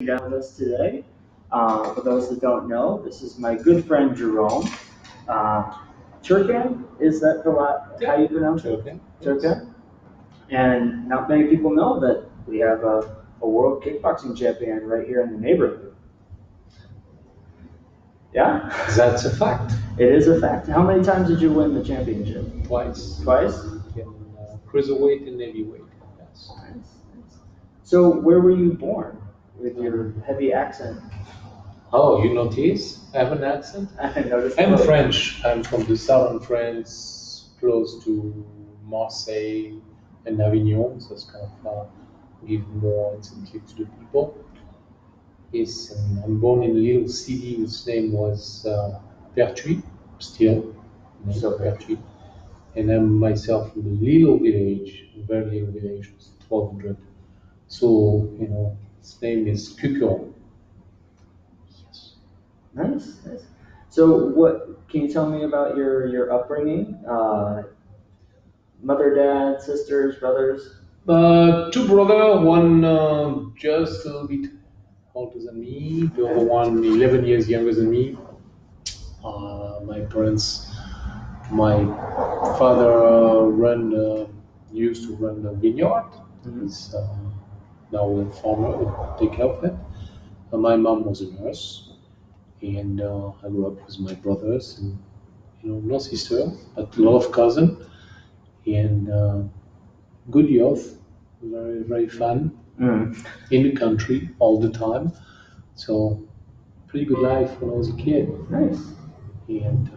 down with us today. For those that don't know, this is my good friend Jerome. Turcan, is that how you pronounce it? Turcan. Turcan. And not many people know that we have a World Kickboxing champion right here in the neighborhood. Yeah? That's a fact. It is a fact. How many times did you win the championship? Twice. Twice? In cruiserweight and heavyweight. Yes. Nice. So where were you born with your heavy accent? Oh, you notice? I have an accent? I noticed. I'm French. I'm from the southern France, close to Marseille and Avignon. So it's kind of give more incentive to the people. Yes, and I'm born in a little city whose name was Pertuis, still Pertuis. And I'm myself from a little village, a very little village, 1200. So, its name is Cucur. Yes. Nice. So what can you tell me about your upbringing? Mother, dad, sisters, brothers? Two brothers, one just a little bit older than me, the other one 11 years younger than me. My parents, my father used to run a vineyard. He's now a farmer, take care of it. My mom was a nurse, and I grew up with my brothers and no sister, but a lot of cousins, and good youth, very very fun in the country all the time. So pretty good life when I was a kid. Nice. And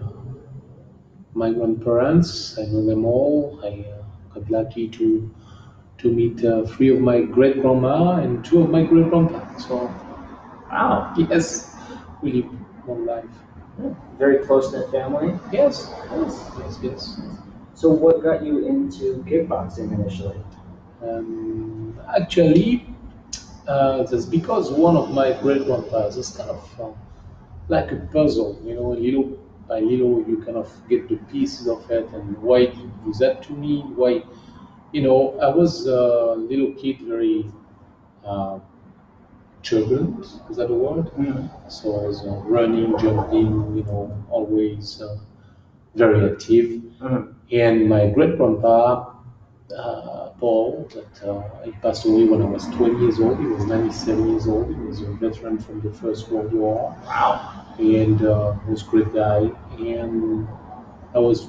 my grandparents, I know them all. I got lucky to meet three of my great grandma and two of my great grandpa. So, wow, yes, really long life. Yeah. Very close knit family. Yes. Yes. So, what got you into kickboxing initially? Actually, that's because one of my great grandpas is kind of like a puzzle. Little by little, you kind of get the pieces of it. And why did you do that to me? Why? I was a little kid, very turbulent. Is that a word? So I was running, jumping, always very active. And my great grandpa, Paul, that he passed away when I was 20 years old. He was 97 years old. He was a veteran from the First World War. Wow. And he was a great guy. And I was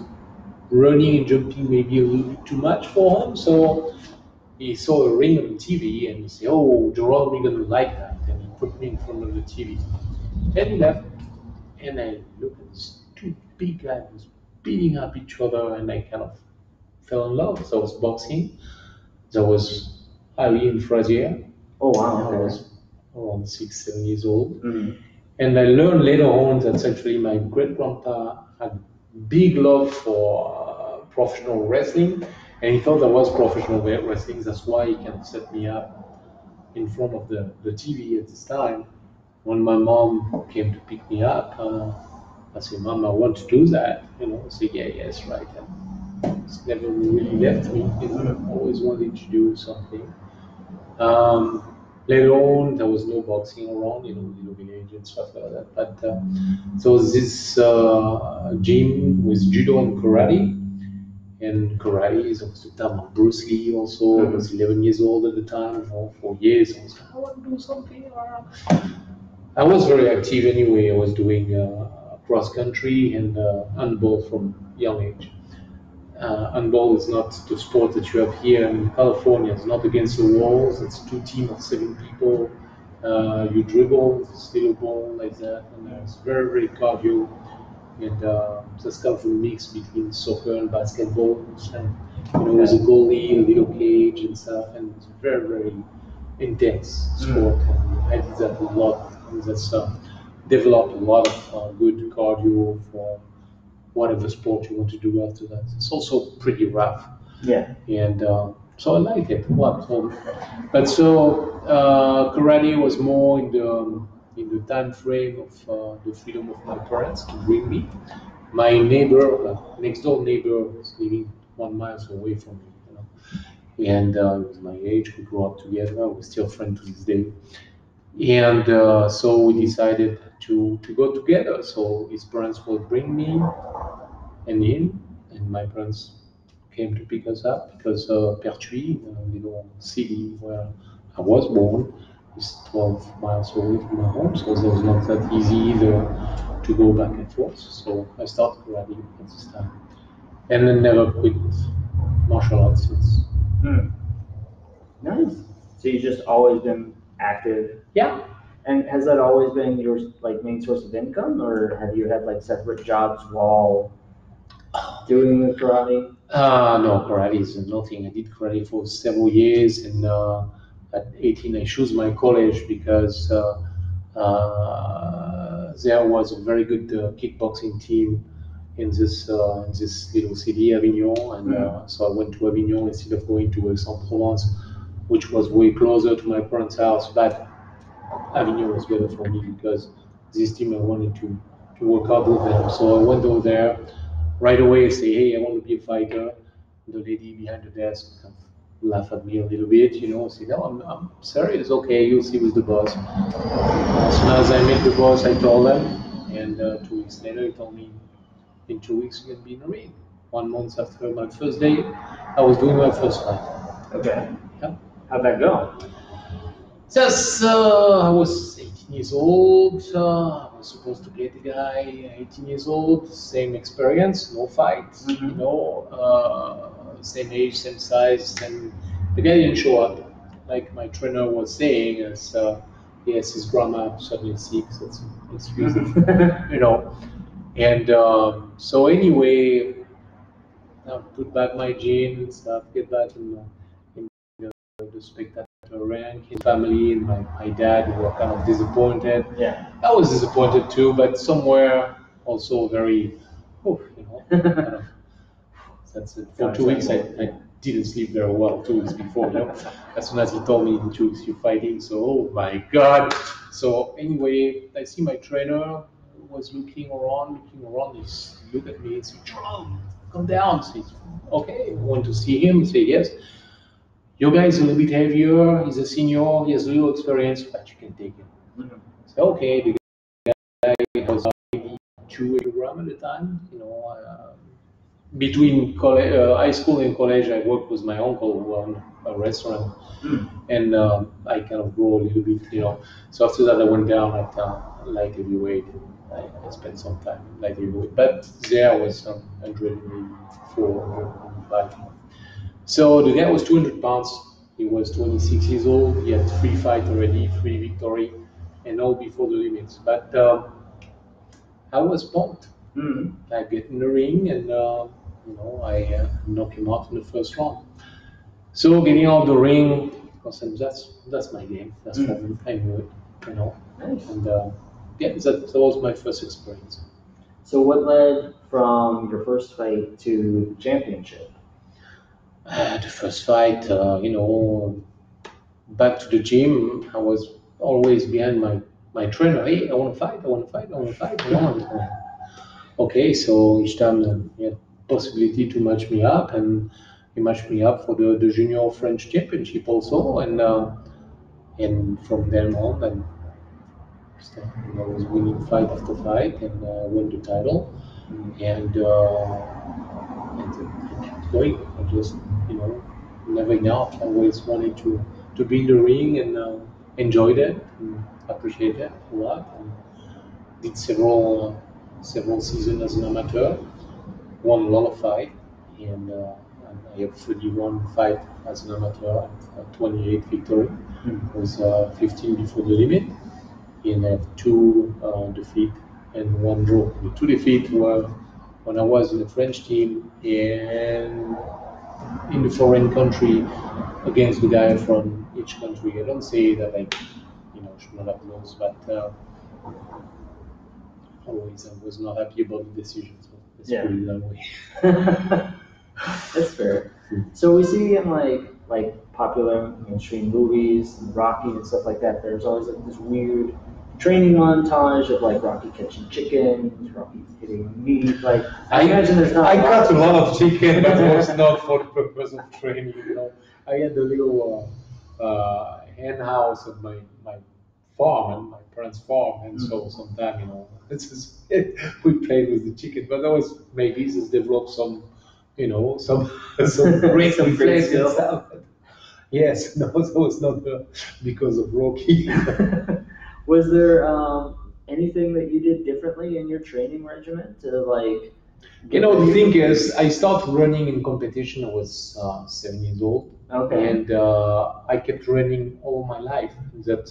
running and jumping maybe a little bit too much for him. So he saw a ring on TV and he said, "Oh, Jerome, you're going to like that." And he put me in front of the TV. And he left. And I looked at these two big guys beating up each other, and I kind of fell in love. So I was boxing. That was Ali and Frazier. Oh, wow. I was around 6-7 years old. And I learned later on that actually my great grandpa had big love for professional wrestling, and he thought I was professional wrestling. That's why he kind of set me up in front of the TV at this time. When my mom came to pick me up, I said, "Mom, I want to do that." I said, "Yes, right." And it's never really left me. Always wanted to do something. Later on, there was no boxing around, little village and stuff like that. But so this gym with judo and karate. And karate is also the time of Bruce Lee also. I was 11 years old at the time, for years. I was like, I want to do something. I was very active anyway. I was doing cross country and handball from young age. Handball is not the sport that you have here in California. It's not against the walls. It's 2 teams of 7 people. You dribble this little ball like that, and it's very, very cardio. And that's kind of a mix between soccer and basketball. And with a goalie, a little cage and stuff, and it's very, very intense sport. And I did that a lot. And that's developed a lot of good cardio for whatever sport you want to do after that. It's also pretty rough. Yeah. And so I like it. But so karate was more in the time frame of the freedom of my parents to bring me. My neighbor, next door neighbor, was living 1 mile away from me. And he was my age. We grew up together. We're still friends to this day. And so we decided to go together. So his parents will bring me and him, and my parents came to pick us up because Pertuis, city where I was born, is 12 miles away from my home, so it was not that easy either to go back and forth. So I started karate at this time, and then never quit martial arts since. Nice. So you've just always been active. Yeah. And has that always been your like main source of income, or have you had like separate jobs while doing the karate? No, karate is nothing. I did karate for several years, and at 18 I chose my college because there was a very good kickboxing team in this little city, Avignon, and so I went to Avignon instead of going to Aix-en-Provence, which was way closer to my parents' house. But Avignon was better for me because this team I wanted to work out with them. So I went over there right away. Say, hey, I want to be a fighter. The lady behind the desk kind of laughed at me a little bit, say, no, I'm serious. Okay, you'll see with the boss. As soon as I met the boss, I told them, and 2 weeks later, he told me, in 2 weeks, you're going to be in the ring. 1 month after my first day, I was doing my first fight. Okay. Yeah. How'd that go? Just, I was 18 years old. I was supposed to get the guy 18 years old, same experience, no fights, same age, same size, same. The guy didn't show up. Like my trainer was saying, as yes, his grandma suddenly sick, so it's excuse And so anyway, I put back my jeans, stuff, get back in the spectator rank. His family and my dad were kind of disappointed. Yeah. I was disappointed too, but somewhere also very, kind of, that's it. For 2 weeks, I didn't sleep very well 2 weeks before. As soon as he told me in 2 weeks you're fighting, so oh my god. So anyway, I see my trainer was looking around. He looked at me and said, Jerome, come down. Says, okay, want to see him? Say yes. Your guy is a little bit heavier. He's a senior. He has a little experience, but you can take him. So okay, the guy was 82 kilograms at the time. Between high school and college, I worked with my uncle who owned a restaurant, and I kind of grew a little bit. So after that, I went down at light heavyweight. I spent some time light heavyweight, but there I was 184, 105. So the guy was 200 pounds. He was 26 years old. He had 3 fights already, 3 victory, and all before the limits. But I was pumped. I get in the ring, and I knock him out in the first round. So getting out of the ring, because that's my game. That's for me. I knew it. Nice. And that was my first experience. So what led from your first fight to the championship? The first fight, back to the gym, I was always behind my trainer. Hey, I want to fight. I want to fight. I want to fight. Okay, so each time he had possibility to match me up, and he matched me up for the junior French championship also, and from then on, I was winning fight after fight, and won the title, and I kept going. I just never enough. I always wanted to be in the ring, and enjoyed it, and appreciated it a lot. And did several seasons as an amateur, won a lot of fight, and I have 31 fight as an amateur, 28 victory. It was 15 before the limit, and I have 2 defeat and 1 draw. The 2 defeat were when I was in the French team and in the foreign country against the guy from each country. I don't say that I should not have lost, but always I was not happy about the decision. So let's put it that way. That's fair. So we see in like popular mainstream movies, and Rocky and stuff like that. There's always like this weird training montage of like Rocky catching chicken, Rocky hitting meat. Like I imagine there's not. I got a lot of chicken, but it was not for the purpose of training. I had a little hen house at my farm, and my parents' farm, and so sometimes, you know, it's just, we played with the chicken, but that was maybe just developed some, you know, some great Some great reflex and skill. stuff. Yes, no, so it's not because of Rocky. Was there anything that you did differently in your training regimen to like You get know, the ready thing for- is, I started running in competition. I was 7 years old, Okay. and I kept running all my life. That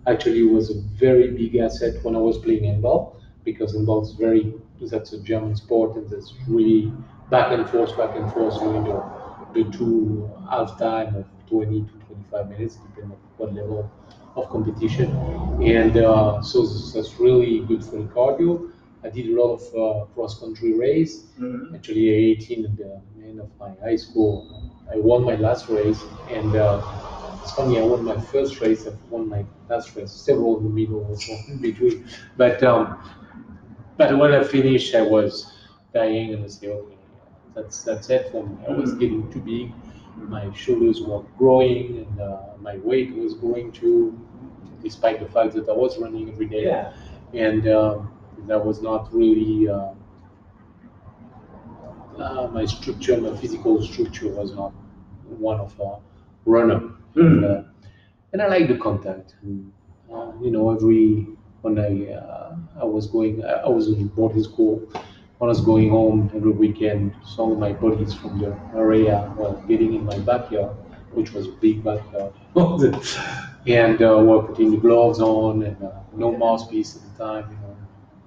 actually was a very big asset when I was playing handball, because handball is very, that's a German sport, and there's really back and forth during the two half time of 20 to 25 minutes, depending on what level of competition. And so that's really good for the cardio. I did a lot of cross country race. Actually, at 18 at the end of my high school, I won my last race, and it's funny. I won my first race. I won my last race. Several in the middle, also in between. But when I finished, I was dying, and I said, okay, that's it for me. I was getting too big. My shoulders were growing, and my weight was growing too, despite the fact that I was running every day. Yeah. And that was not really my structure. My physical structure was not one of a runner. And I like the contact. And, you know, every when I was going, I was in boarding school. When I was going home every weekend, some of my buddies from the area were getting in my backyard, which was a big backyard, and were putting the gloves on and no mouthpiece at the time,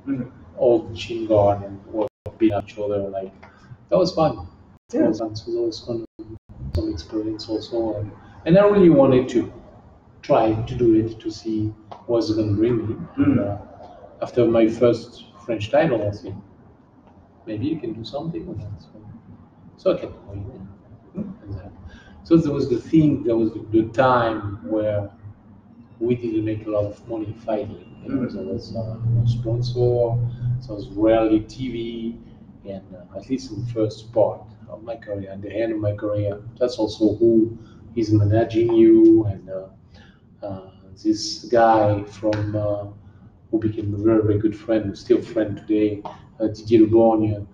you know, all the chin guard, and were beating each other. Like that was fun. It was fun. So that was fun, some experience also, and I really wanted to try to do it to see what's going to bring me. And, after my first French title, I said, maybe you can do something with that. So I kept going. And, so there was the thing, there was the time where we didn't make a lot of money fighting. You know, there was no sponsor, there was rarely TV, and at least in the first part of my career, at the end of my career, that's also who is managing you, and this guy from who became a very, very good friend, who's still a friend today, Didier Leborgne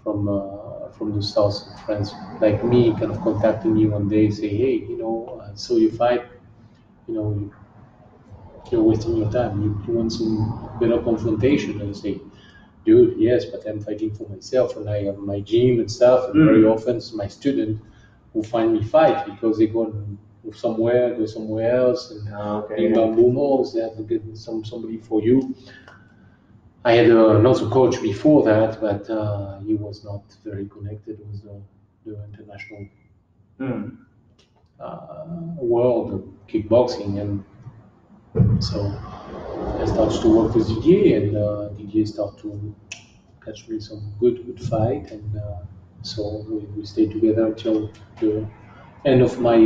from the south of France, like me, kind of contacted me one day, say, hey, you know, I saw you fight, you know, you're wasting your time. You want some better confrontation? And I say, dude, yes, but I'm fighting for myself, and I have my gym and stuff, and very often it's my student who find me fight because they go somewhere, go somewhere else, and in bamboo malls, they have to get somebody for you. I had another coach before that, but he was not very connected with the international world of kickboxing, and so I started to work with Didier, and Didier started to catch me some good fight, and so we stayed together until the end of my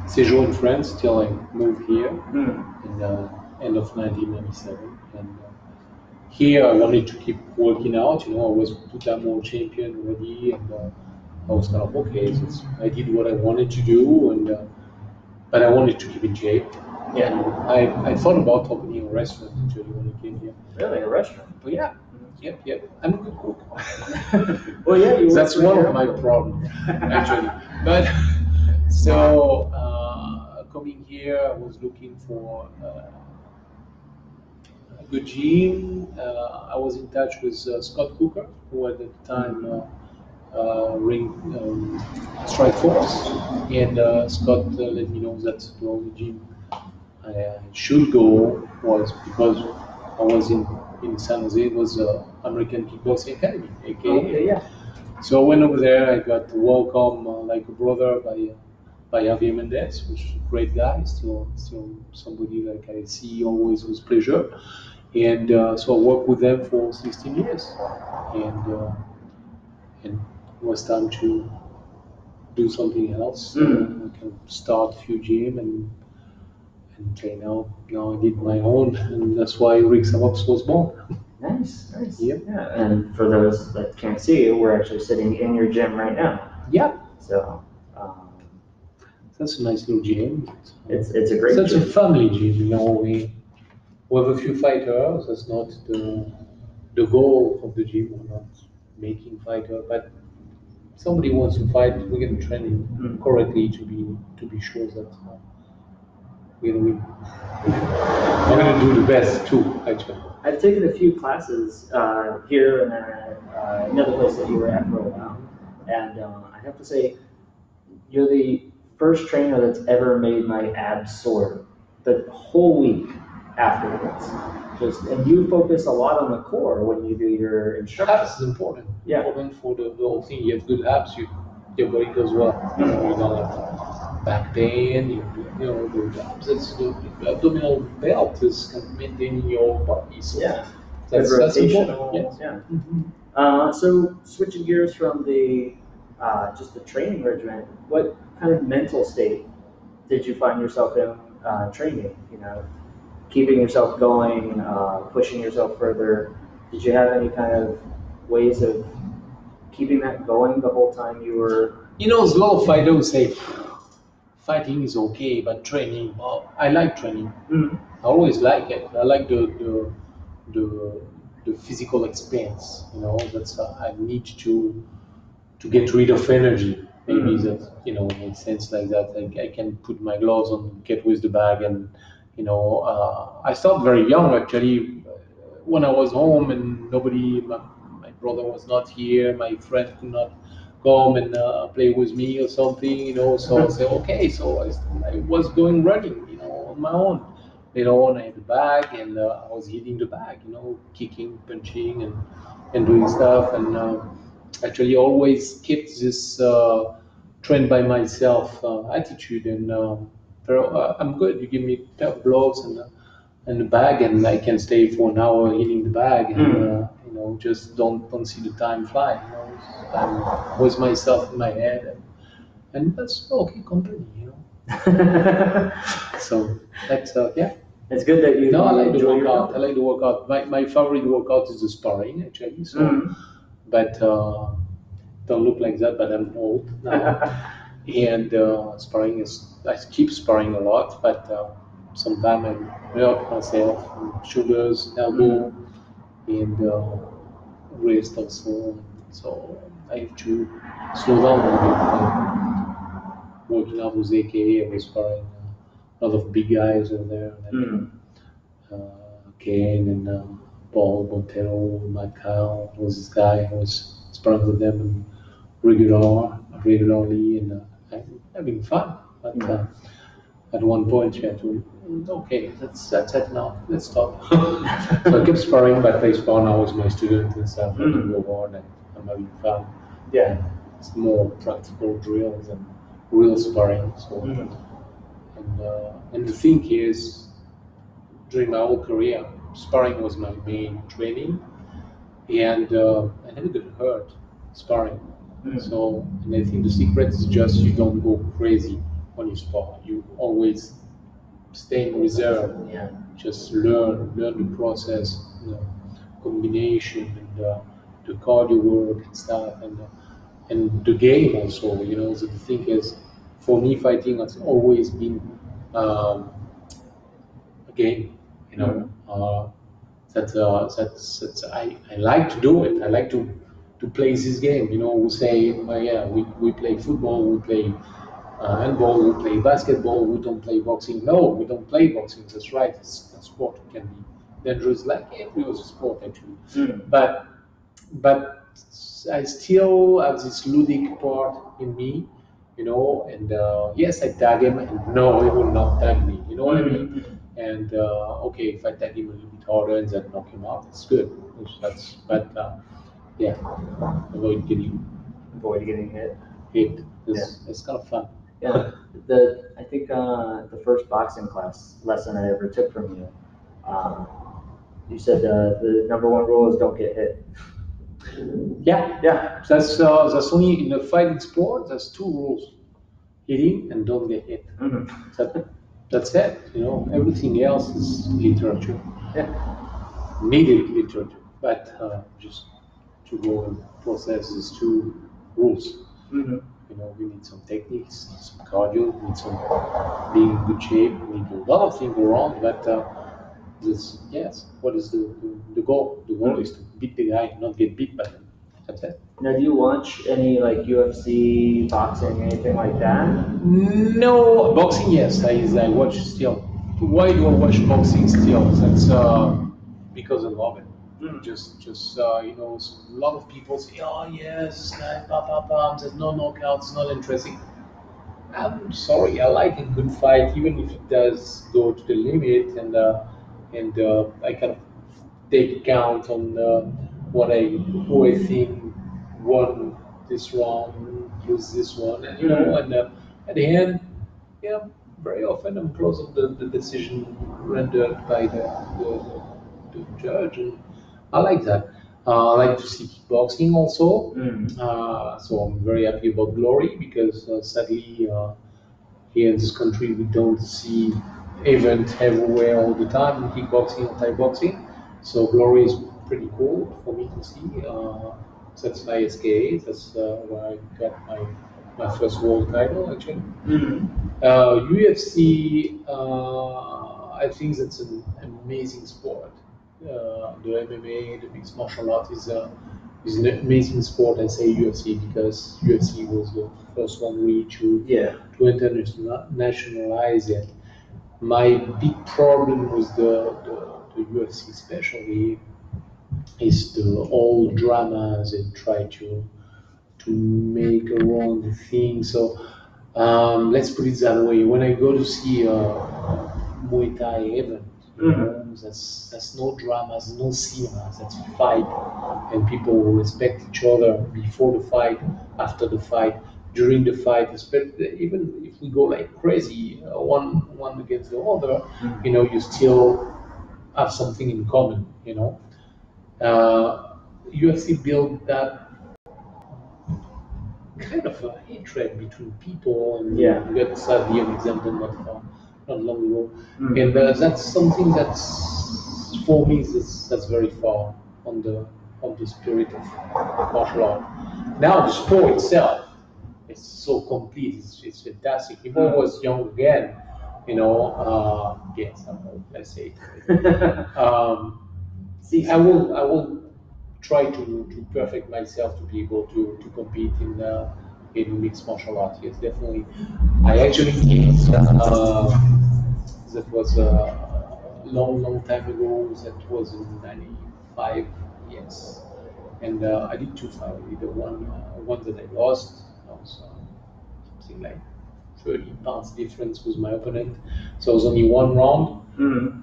séjour in France, till I moved here in the end of 1997. And here I wanted to keep working out. You know, I was two-time world champion already, and I was kind of okay. So I did what I wanted to do, and but I wanted to keep in shape. Yeah. I thought about opening a restaurant actually when I came here. Really, a restaurant? But yeah, yep. I'm a good cook. Well, yeah, you. That's one of my problems actually. But so coming here, I was looking for a good gym. I was in touch with Scott Cooker, who at the time ring Strike Force, and Scott let me know that the only gym I should go was because I was in San Jose. It was American Kickboxing Academy, aka. Okay, yeah. So I went over there. I got welcomed like a brother by Javier Mendez, which is a great guy. Still somebody like I see always with pleasure. And so I worked with them for 16 years, and it was time to do something else. I can start a few gym and okay, now I did my own, and that's why Rixavox was born. Nice. Yep. Yeah, and for those that can't see you, we're actually sitting in your gym right now. Yeah. So, That's a nice little gym. It's a great Such a gym. family gym, you know. We have a few fighters. That's not the goal of the gym. We're not making fighter, but somebody wants to fight, we're going to train him correctly to be sure that we're going to win. We're going to do the best too, actually. I've taken a few classes here and at another place that you were at for a while, and I have to say, you're the first trainer that's ever made my abs sore the whole week afterwards. And you focus a lot on the core when you do your instruction. Abs is important. Yeah. Important for the whole thing. You have good abs, your body goes well. You don't have back pain. You know the abs. The abdominal belt is kind of maintaining your body. So Yeah. that's rotational. important. Yes. Yeah. So switching gears from the just the training regimen, what kind of mental state did you find yourself in training? You know, keeping yourself going, pushing yourself further. Did you have any kind of ways of keeping that going the whole time you were? You know, a lot of fighters say fighting is okay, but training. Well, I like training. Mm-hmm. I always like it. I like the physical expense. You know, that's I need to get rid of energy. Maybe that, you know, makes sense like that. I can put my gloves on, get with the bag, and you know, I started very young actually. When I was home and my brother was not here, my friend could not come and play with me or something, you know. So I said, okay. So I was going running, you know, on my own. Later on, I had the bag and I was hitting the bag, you know, kicking, punching, and doing stuff. And actually, always kept this train by myself attitude. And I'm good. You give me a pair of gloves and the bag, and I can stay for an hour hitting the bag, and you know, just don't see the time fly. You know, I'm with myself in my head, and that's okay company. You know. So that's yeah. It's good that you. No, I like the enjoy your workout. I company. like the workout. My favorite workout is the sparring actually. So, but don't look like that. But I'm old now, and sparring is I keep sparring a lot, but sometimes I hurt myself, shoulders, elbow, and wrist also. So I have to slow down a bit. Working out with AK, I was sparring a lot of big guys over there, like Kane and Paul Montero, Matt Kyle was this guy. I was sparring with them regularly, and having fun. But at one point, you had to, okay, that's it now. Let's stop. So I kept sparring, but I spar now with my student and stuff. I do reward, and I'm having fun. Yeah. It's more practical drills and real sparring. So, and the thing is, during my whole career, sparring was my main training, and I never got hurt sparring. So, and I think the secret is just you don't go crazy when you spar. You always stay in reserve. Yeah. Just learn the process, you know, combination, and the cardio work and stuff, and the game also. You know, so the thing is, for me, fighting has always been a game. You know, that's I like to do it. I like to play this game. You know, we say, well, yeah, we play football, we play handball, we play basketball, we don't play boxing. No, we don't play boxing. That's right. It's a sport. It can be dangerous, like every other sport actually. But I still have this ludic part in me, you know. And yes, I tag him, and no, he will not tag me. You know what I mean? And okay, if I tag him a little bit harder and then knock him out, it's good. But yeah, avoid getting hit. It's kind of fun. Yeah. I think the first boxing class lesson I ever took from you, you said the number one rule is don't get hit. Yeah. That's only in a fighting sport. There's two rules: hitting and don't get hit. That's it. You know, everything else is literature. Yeah. Needed literature, but just to go and process these two rules. You know, we need some techniques, some cardio, we need some being in good shape, we need a lot of things around, but yes, what is the goal? The goal is to beat the guy, not get beat by him. That's it. Now, do you watch any like UFC, boxing, anything like that? No, boxing, yes, I watch still. Why do I watch boxing still? That's because I love it. Just you know, a lot of people say, oh yes, this guy, there's no knockouts, it's not interesting. I'm sorry, I like a good fight, even if it does go to the limit, and I kind of take account on who I think won this round, lose this one, and you know, and at the end, yeah, very often I'm close of the decision rendered by the judge, and I like that. I like to see kickboxing also, so I'm very happy about Glory because sadly. Here in this country, we don't see events everywhere all the time in kickboxing or Thai boxing. So Glory is pretty cool for me to see. That's my SKA. That's where I got my first world title, actually. UFC, I think that's an amazing sport. The MMA, the mixed martial art, is an amazing sport. I say UFC because UFC was the first one really to internationalize it. My big problem with the UFC, especially, is the all dramas and try to make around the thing. So let's put it that way. When I go to see a Muay Thai event, you know, that's no dramas, no cinemas. That's fight, and people will respect each other before the fight, after the fight, during the fight. Even if we go like crazy, one against the other, you know, you still have something in common. You know, UFC built that kind of a hatred between people, and we got sadly an example not long ago, and that's something that's for me that's very far on the spirit of martial art. Now the sport itself is so complete, it's fantastic. If I was young again, you know, yes, I'm old, let's say it. I will try to perfect myself to be able to compete in mixed martial arts. Yes, definitely. I actually that was a long time ago. That was in '95. Yes, and I did two fights. I did one that I lost. That was something like 30 pounds difference with my opponent. So it was only one round.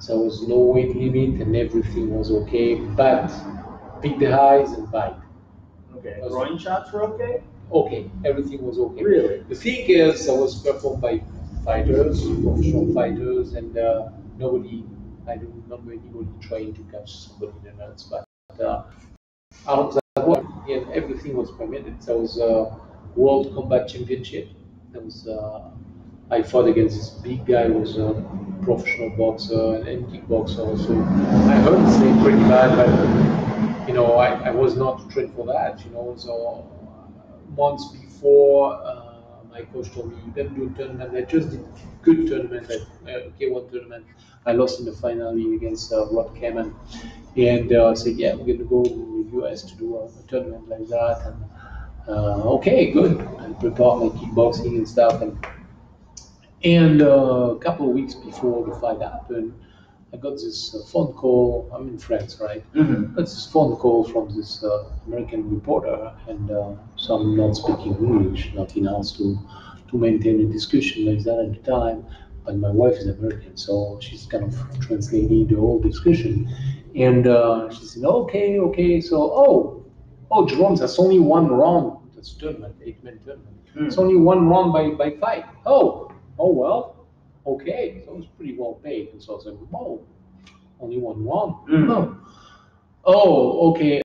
So there was no weight limit and everything was okay. But pick the highs and bite. Okay. Groin shots were okay? Okay, everything was okay. Really? The thing is, I was performed by fighters, professional fighters, and I don't remember anybody trying to catch somebody in the nuts. But out of that one, yeah, everything was permitted. There was a World Combat Championship. There was I fought against this big guy who was a professional boxer and kickboxer also. I heard him say pretty bad, but you know, I was not trained for that. You know, so months before, my coach told me, you can do a tournament. I just did good tournament. Okay, one tournament. I lost in the finale against Regimen. And I said, yeah, we're going to go to the US to do a tournament like that. And okay, good. I prepared my kickboxing and stuff. And a couple of weeks before the fight happened, I got this phone call. I'm in France, right? I got this phone call from this American reporter, and so I'm not speaking English, nothing else to maintain a discussion like that at the time. But my wife is American, so she's kind of translating the whole discussion. And she said, okay, so, Jerome, that's only one round. That's tournament, 8-man tournament. It's only one round by fight. Oh well, okay. So it was pretty well paid. And so I was like, only one round? Oh, okay.